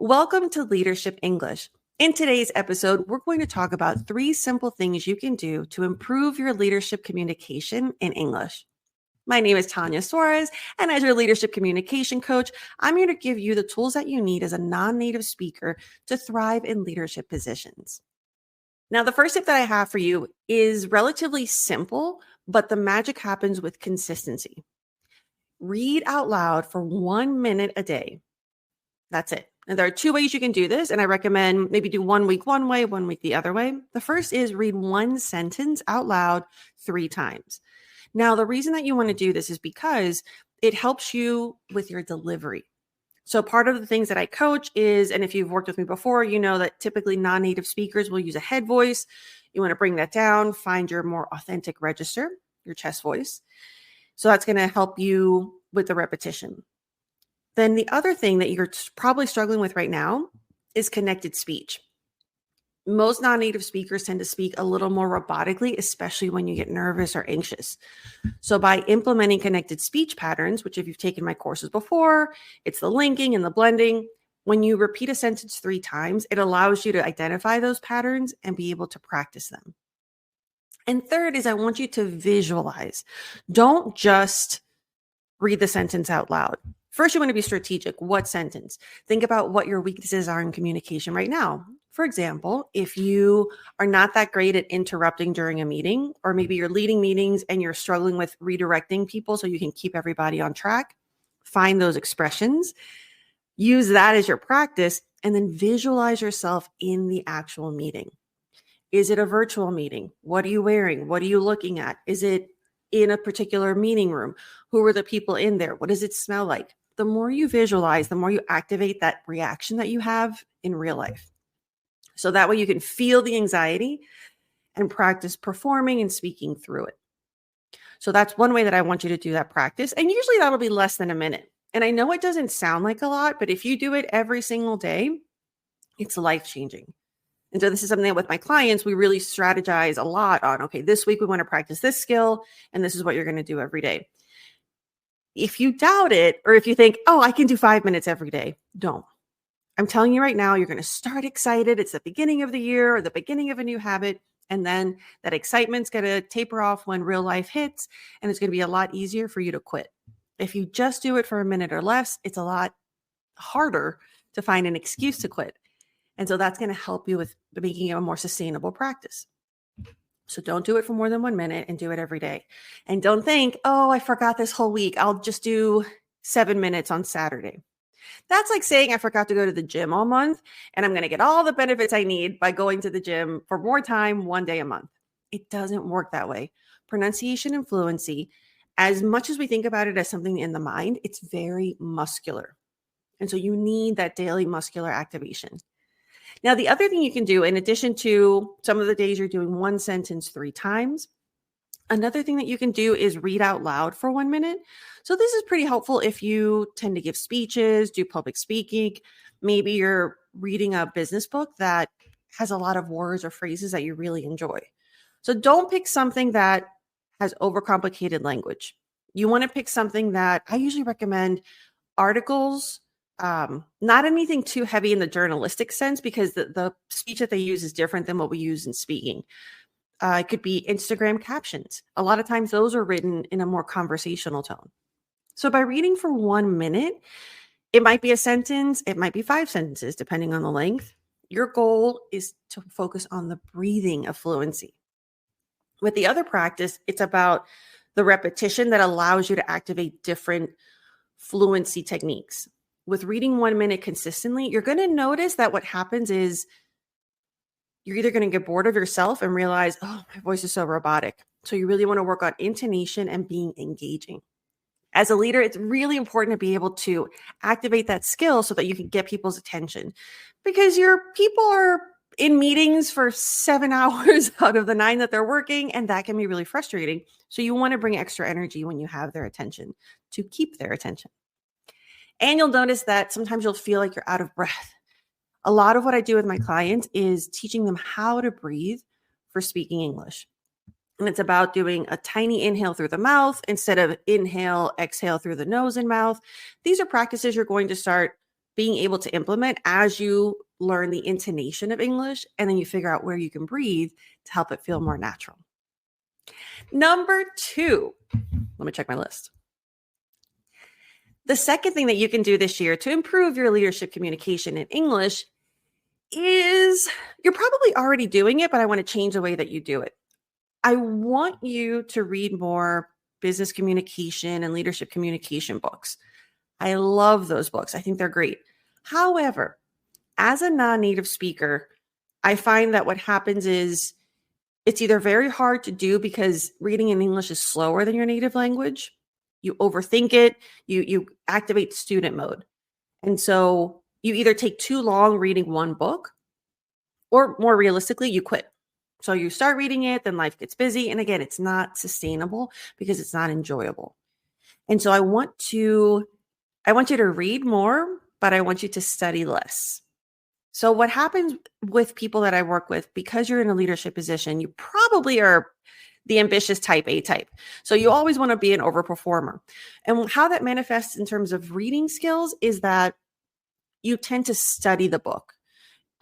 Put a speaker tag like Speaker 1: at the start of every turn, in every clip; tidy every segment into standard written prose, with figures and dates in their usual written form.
Speaker 1: Welcome to Leadership English. In today's episode, we're going to talk about 3 simple things you can do to improve your leadership communication in English. My name is Tanya Suarez, and as your leadership communication coach, I'm here to give you the tools that you need as a non-native speaker to thrive in leadership positions. Now, the first tip that I have for you is relatively simple, but the magic happens with consistency. Read out loud for 1 minute a day. That's it. And there are 2 ways you can do this, and I recommend maybe do 1 week one way, 1 week the other way. The first is read 1 sentence out loud 3 times. Now, the reason that you want to do this is because it helps you with your delivery. So part of the things that I coach is, and if you've worked with me before, you know that typically non-native speakers will use a head voice. You want to bring that down, find your more authentic register, your chest voice. So that's going to help you with the repetition. Then the other thing that you're probably struggling with right now is connected speech. Most non-native speakers tend to speak a little more robotically, especially when you get nervous or anxious. So by implementing connected speech patterns, which if you've taken my courses before, it's the linking and the blending. When you repeat a sentence 3 times, it allows you to identify those patterns and be able to practice them. And third is I want you to visualize. Don't just read the sentence out loud. First, you want to be strategic. What sentence? Think about what your weaknesses are in communication right now. For example, if you are not that great at interrupting during a meeting, or maybe you're leading meetings and you're struggling with redirecting people so you can keep everybody on track, find those expressions, use that as your practice, and then visualize yourself in the actual meeting. Is it a virtual meeting? What are you wearing? What are you looking at? Is it in a particular meeting room? Who are the people in there? What does it smell like? The more you visualize, the more you activate that reaction that you have in real life. So that way you can feel the anxiety and practice performing and speaking through it. So that's one way that I want you to do that practice. And usually that'll be less than a minute. And I know it doesn't sound like a lot, but if you do it every single day, it's life-changing. And so this is something that with my clients, we really strategize a lot on, okay, this week we want to practice this skill, and this is what you're going to do every day. If you doubt it, or if you think, oh, I can do 5 minutes every day, don't. I'm telling you right now, you're going to start excited. It's the beginning of the year or the beginning of a new habit. And then that excitement's going to taper off when real life hits. And it's going to be a lot easier for you to quit. If you just do it for a minute or less, it's a lot harder to find an excuse to quit. And so that's going to help you with making it a more sustainable practice. So don't do it for more than 1 minute and do it every day. And don't think, oh, I forgot this whole week. I'll just do 7 minutes on Saturday. That's like saying I forgot to go to the gym all month and I'm going to get all the benefits I need by going to the gym for more time 1 day a month. It doesn't work that way. Pronunciation and fluency, as much as we think about it as something in the mind, it's very muscular. And so you need that daily muscular activation. Now, the other thing you can do, in addition to some of the days you're doing 1 sentence 3 times, another thing that you can do is read out loud for 1 minute. So this is pretty helpful if you tend to give speeches, do public speaking. Maybe you're reading a business book that has a lot of words or phrases that you really enjoy. So don't pick something that has overcomplicated language. You want to pick something that I usually recommend articles, not anything too heavy in the journalistic sense, because the speech that they use is different than what we use in speaking. It could be Instagram captions. A lot of times those are written in a more conversational tone. So by reading for 1 minute, it might be a sentence, it might be 5 sentences, depending on the length. Your goal is to focus on the breathing of fluency. With the other practice, it's about the repetition that allows you to activate different fluency techniques. With reading 1 minute consistently, you're going to notice that what happens is you're either going to get bored of yourself and realize, oh, my voice is so robotic. So you really want to work on intonation and being engaging. As a leader, it's really important to be able to activate that skill so that you can get people's attention, because your people are in meetings for 7 hours out of the 9 that they're working, and that can be really frustrating. So you want to bring extra energy when you have their attention to keep their attention. And you'll notice that sometimes you'll feel like you're out of breath. A lot of what I do with my clients is teaching them how to breathe for speaking English. And it's about doing a tiny inhale through the mouth instead of inhale, exhale through the nose and mouth. These are practices you're going to start being able to implement as you learn the intonation of English, and then you figure out where you can breathe to help it feel more natural. Number 2, let me check my list. The second thing that you can do this year to improve your leadership communication in English is, you're probably already doing it, but I want to change the way that you do it. I want you to read more business communication and leadership communication books. I love those books. I think they're great. However, as a non-native speaker, I find that what happens is it's either very hard to do because reading in English is slower than your native language. You overthink it. You activate student mode. And so you either take too long reading one book, or more realistically, you quit. So you start reading it, then life gets busy. And again, it's not sustainable because it's not enjoyable. And so I want you to read more, but I want you to study less. So what happens with people that I work with, because you're in a leadership position, you probably are the ambitious type, A type. So you always want to be an overperformer. And how that manifests in terms of reading skills is that you tend to study the book.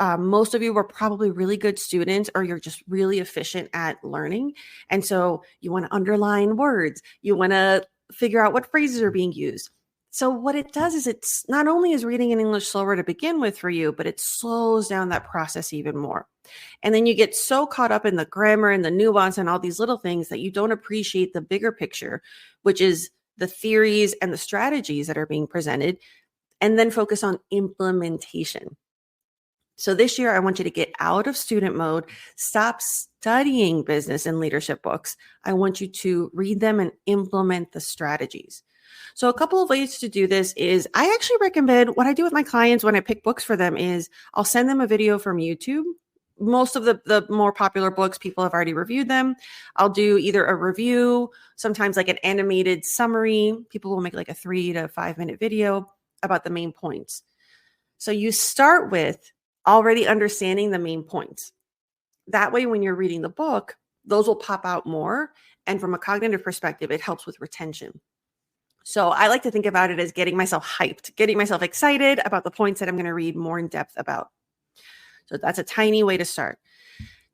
Speaker 1: Most of you were probably really good students, or you're just really efficient at learning. And so you want to underline words. You want to figure out what phrases are being used. So what it does is, it's not only is reading in English slower to begin with for you, but it slows down that process even more. And then you get so caught up in the grammar and the nuance and all these little things that you don't appreciate the bigger picture, which is the theories and the strategies that are being presented, and then focus on implementation. So this year, I want you to get out of student mode, stop studying business and leadership books. I want you to read them and implement the strategies. So a couple of ways to do this is, I actually recommend, what I do with my clients when I pick books for them is I'll send them a video from YouTube. Most of the more popular books, people have already reviewed them. I'll do either a review, sometimes like an animated summary. People will make like a 3 to 5 minute video about the main points. So you start with already understanding the main points. That way, when you're reading the book, those will pop out more. And from a cognitive perspective, it helps with retention. So I like to think about it as getting myself hyped, getting myself excited about the points that I'm going to read more in depth about. So that's a tiny way to start.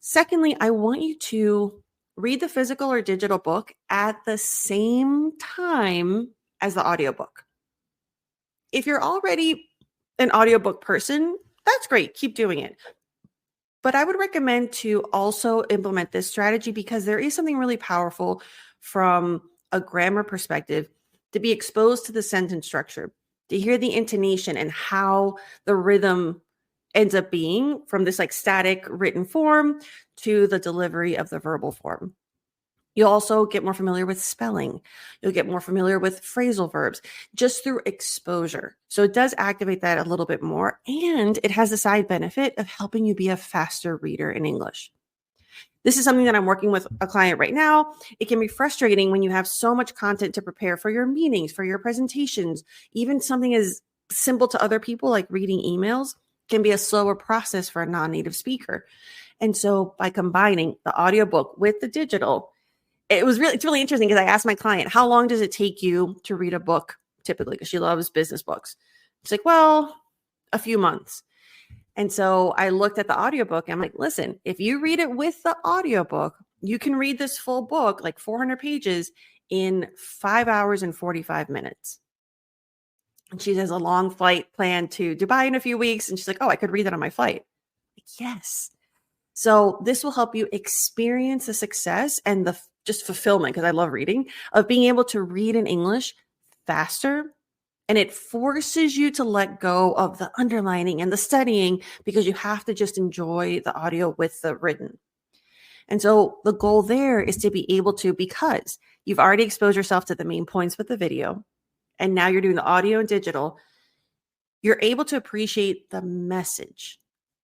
Speaker 1: Secondly, I want you to read the physical or digital book at the same time as the audiobook. If you're already an audiobook person, that's great. Keep doing it. But I would recommend to also implement this strategy, because there is something really powerful from a grammar perspective to be exposed to the sentence structure, to hear the intonation and how the rhythm ends up being from this like static written form to the delivery of the verbal form. You'll also get more familiar with spelling. You'll get more familiar with phrasal verbs just through exposure. So it does activate that a little bit more, and it has the side benefit of helping you be a faster reader in English. This is something that I'm working with a client right now. It can be frustrating when you have so much content to prepare for your meetings, for your presentations. Even something as simple to other people like reading emails can be a slower process for a non-native speaker. And so by combining the audiobook with the digital, it's really interesting, because I asked my client, how long does it take you to read a book typically? Because she loves business books. It's like, well, a few months. And so I looked at the audiobook and I'm like, listen, if you read it with the audiobook, you can read this full book, like 400 pages, in 5 hours and 45 minutes. And she has a long flight planned to Dubai in a few weeks. And she's like, oh, I could read that on my flight. Like, yes. So this will help you experience the success and the just fulfillment, because I love reading, of being able to read in English faster. And it forces you to let go of the underlining and the studying, because you have to just enjoy the audio with the written. And so the goal there is to be able to, because you've already exposed yourself to the main points with the video, and now you're doing the audio and digital, you're able to appreciate the message,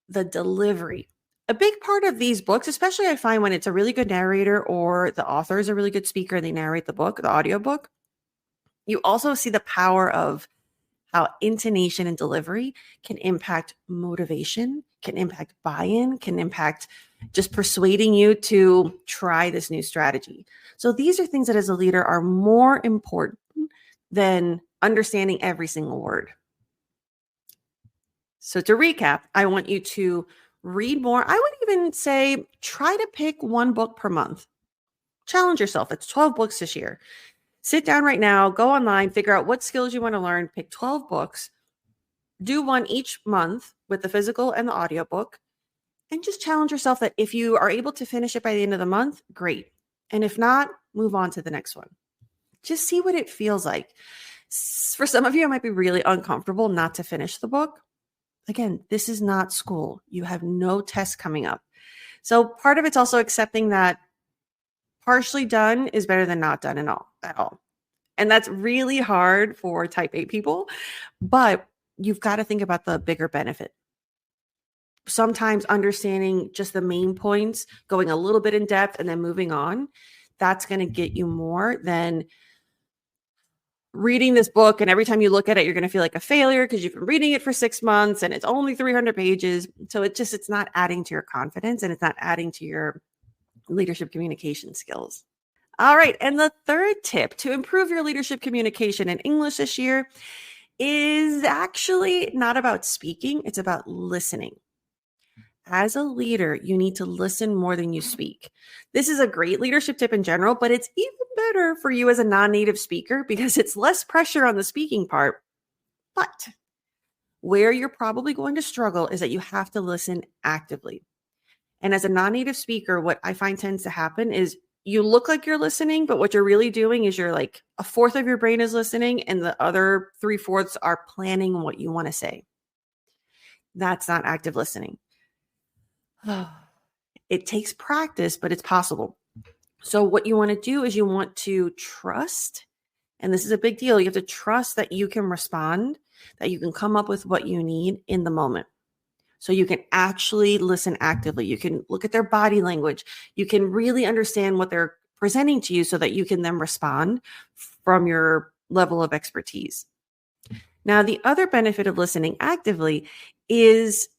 Speaker 1: the delivery. A big part of these books, especially I find when it's a really good narrator or the author is a really good speaker and they narrate the book, the audiobook, you also see the power of how intonation and delivery can impact motivation, can impact buy-in, can impact just persuading you to try this new strategy. So these are things that as a leader are more important than understanding every single word. So to recap, I want you to read more. I would even say try to pick one book per month. Challenge yourself. It's 12 books this year. Sit down right now, go online, figure out what skills you want to learn, pick 12 books, do one each month with the physical and the audiobook, and just challenge yourself that if you are able to finish it by the end of the month, great. And if not, move on to the next one. Just see what it feels like. For some of you, it might be really uncomfortable not to finish the book. Again, this is not school. You have no tests coming up. So part of it's also accepting that partially done is better than not done at all. And that's really hard for type A people, but you've got to think about the bigger benefit. Sometimes understanding just the main points, going a little bit in depth and then moving on, that's going to get you more than reading this book. And every time you look at it, you're going to feel like a failure because you've been reading it for 6 months and it's only 300 pages. So it's not adding to your confidence and it's not adding to your leadership communication skills. All right. And the third tip to improve your leadership communication in English this year is actually not about speaking. It's about listening. As a leader, you need to listen more than you speak. This is a great leadership tip in general, but it's even better for you as a non-native speaker because it's less pressure on the speaking part. But where you're probably going to struggle is that you have to listen actively. And as a non-native speaker, what I find tends to happen is you look like you're listening, but what you're really doing is you're like a fourth of your brain is listening and the other 3/4 are planning what you want to say. That's not active listening. It takes practice, but it's possible. So what you want to do is you want to trust, and this is a big deal. You have to trust that you can respond, that you can come up with what you need in the moment. So you can actually listen actively. You can look at their body language. You can really understand what they're presenting to you so that you can then respond from your level of expertise. Now, the other benefit of listening actively is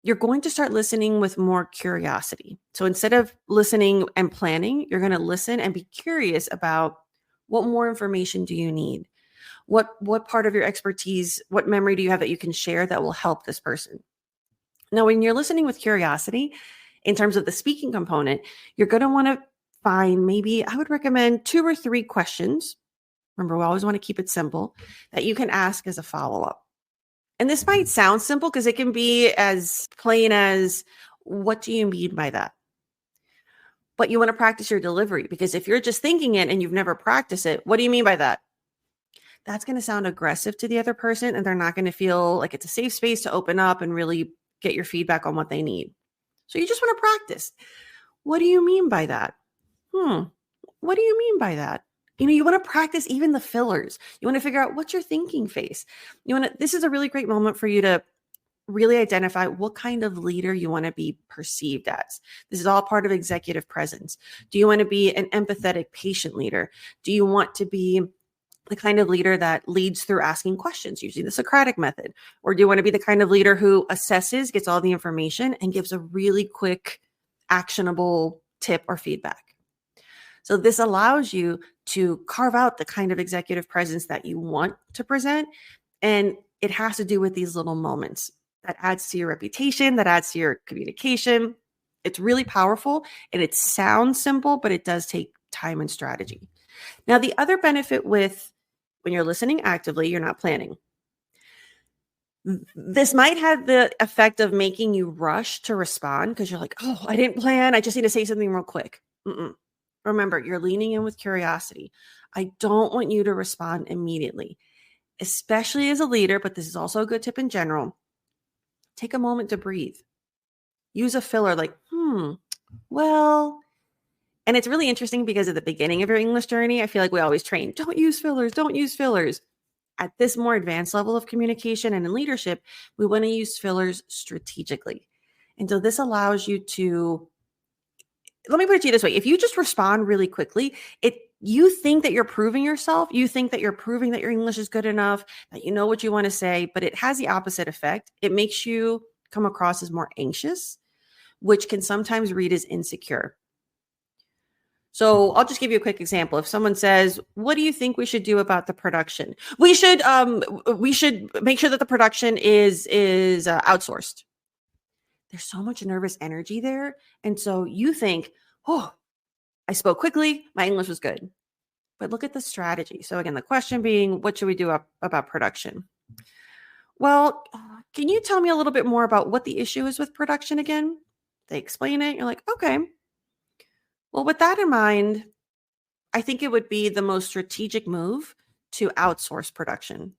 Speaker 1: you're going to start listening with more curiosity. So instead of listening and planning, you're going to listen and be curious about what more information do you need? What part of your expertise, what memory do you have that you can share that will help this person? Now, when you're listening with curiosity, in terms of the speaking component, you're going to want to find maybe, I would recommend 2 or 3 questions. Remember, we always want to keep it simple that you can ask as a follow-up. And this might sound simple because it can be as plain as, what do you mean by that? But you want to practice your delivery because if you're just thinking it and you've never practiced it, what do you mean by that? That's going to sound aggressive to the other person and they're not going to feel like it's a safe space to open up and really get your feedback on what they need. So you just want to practice. What do you mean by that? What do you mean by that? You want to practice even the fillers. You want to figure out what's your thinking face. This is a really great moment for you to really identify what kind of leader you want to be perceived as. This is all part of executive presence. Do you want to be an empathetic, patient leader? Do you want to be the kind of leader that leads through asking questions, using the Socratic method? Or do you want to be the kind of leader who assesses, gets all the information, and gives a really quick, actionable tip or feedback? So this allows you to carve out the kind of executive presence that you want to present. And it has to do with these little moments that adds to your reputation, that adds to your communication. It's really powerful and it sounds simple, but it does take time and strategy. Now, the other benefit with when you're listening actively, you're not planning. This might have the effect of making you rush to respond because you're like, oh, I didn't plan. I just need to say something real quick. Remember, you're leaning in with curiosity. I don't want you to respond immediately, especially as a leader, but this is also a good tip in general. Take a moment to breathe. Use a filler like, well, and it's really interesting because at the beginning of your English journey, I feel like we always train, don't use fillers, don't use fillers. At this more advanced level of communication and in leadership, we want to use fillers strategically. And so this allows you to, let me put it to you this way. If you just respond really quickly, you think that you're proving yourself. You think that you're proving that your English is good enough, that you know what you want to say, but it has the opposite effect. It makes you come across as more anxious, which can sometimes read as insecure. So I'll just give you a quick example. If someone says, "What do you think we should do about the production?" We should make sure that the production is outsourced. There's so much nervous energy there, and so you think, "Oh, I spoke quickly. My English was good." But look at the strategy. So again, the question being, what should we do about production? Well, can you tell me a little bit more about what the issue is with production again? They explain it. You're like, okay. Well, with that in mind, I think it would be the most strategic move to outsource production.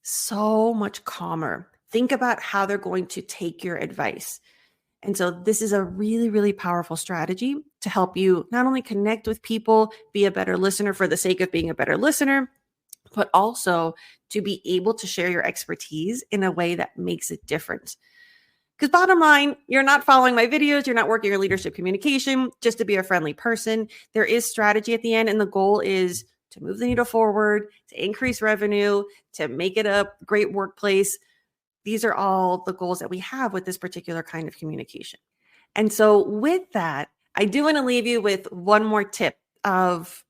Speaker 1: So much calmer. Think about how they're going to take your advice. And so this is a really, really powerful strategy to help you not only connect with people, be a better listener for the sake of being a better listener, but also to be able to share your expertise in a way that makes it different. Because bottom line, you're not following my videos, you're not working your leadership communication just to be a friendly person. There is strategy at the end, and the goal is to move the needle forward, to increase revenue, to make it a great workplace. These are all the goals that we have with this particular kind of communication. And so with that, I do want to leave you with one more tip of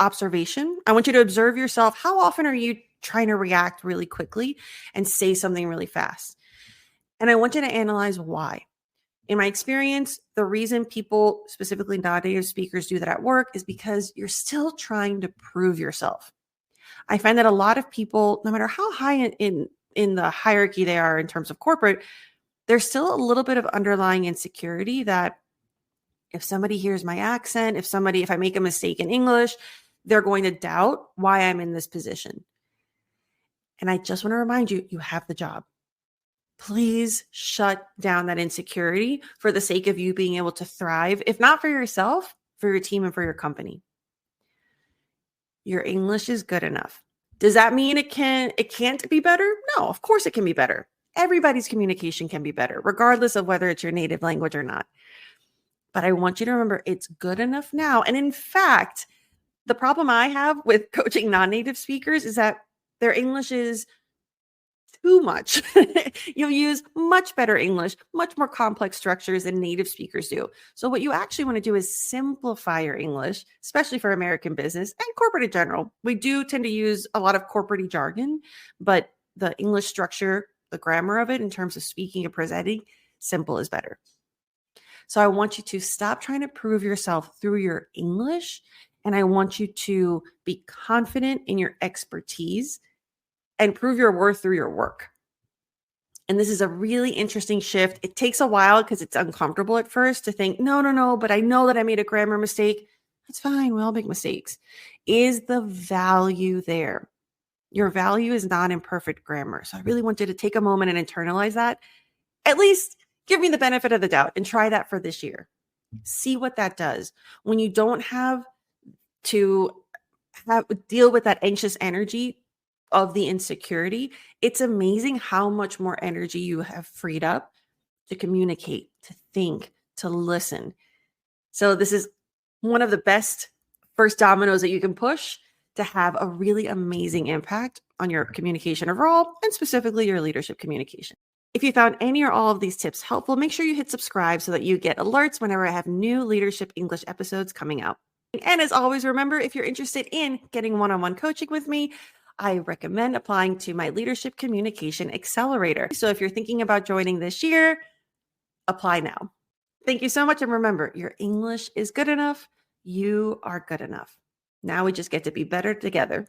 Speaker 1: observation. I want you to observe yourself. How often are you trying to react really quickly and say something really fast? And I want you to analyze why. In my experience, the reason people, specifically non-native speakers, do that at work is because you're still trying to prove yourself. I find that a lot of people, no matter how high in the hierarchy they are in terms of corporate, there's still a little bit of underlying insecurity that if somebody hears my accent, if I make a mistake in English, they're going to doubt why I'm in this position. And I just want to remind you, you have the job. Please shut down that insecurity for the sake of you being able to thrive, if not for yourself, for your team and for your company. Your English is good enough. Does that mean it can't be better? No, of course it can be better. Everybody's communication can be better, regardless of whether it's your native language or not. But I want you to remember it's good enough now. And in fact, the problem I have with coaching non-native speakers is that their English is too much. You'll use much better English, much more complex structures than native speakers do. So what you actually want to do is simplify your English, especially for American business and corporate in general. We do tend to use a lot of corporate jargon, but the English structure, the grammar of it in terms of speaking and presenting, simple is better. So I want you to stop trying to prove yourself through your English, and I want you to be confident in your expertise and prove your worth through your work. And this is a really interesting shift. It takes a while because it's uncomfortable at first to think, no, but I know that I made a grammar mistake. That's fine. We all make mistakes. Is the value there? Your value is not in perfect grammar. So I really want you to take a moment and internalize that. At least give me the benefit of the doubt and try that for this year. See what that does. When you don't have to deal with that anxious energy of the insecurity, it's amazing how much more energy you have freed up to communicate, to think, to listen. So this is one of the best first dominoes that you can push to have a really amazing impact on your communication overall, and specifically your leadership communication. If you found any or all of these tips helpful, make sure you hit subscribe so that you get alerts whenever I have new Leadership English episodes coming out. And as always, remember, if you're interested in getting one-on-one coaching with me, I recommend applying to my Leadership Communication Accelerator. So if you're thinking about joining this year, apply now. Thank you so much. And remember, your English is good enough. You are good enough. Now we just get to be better together.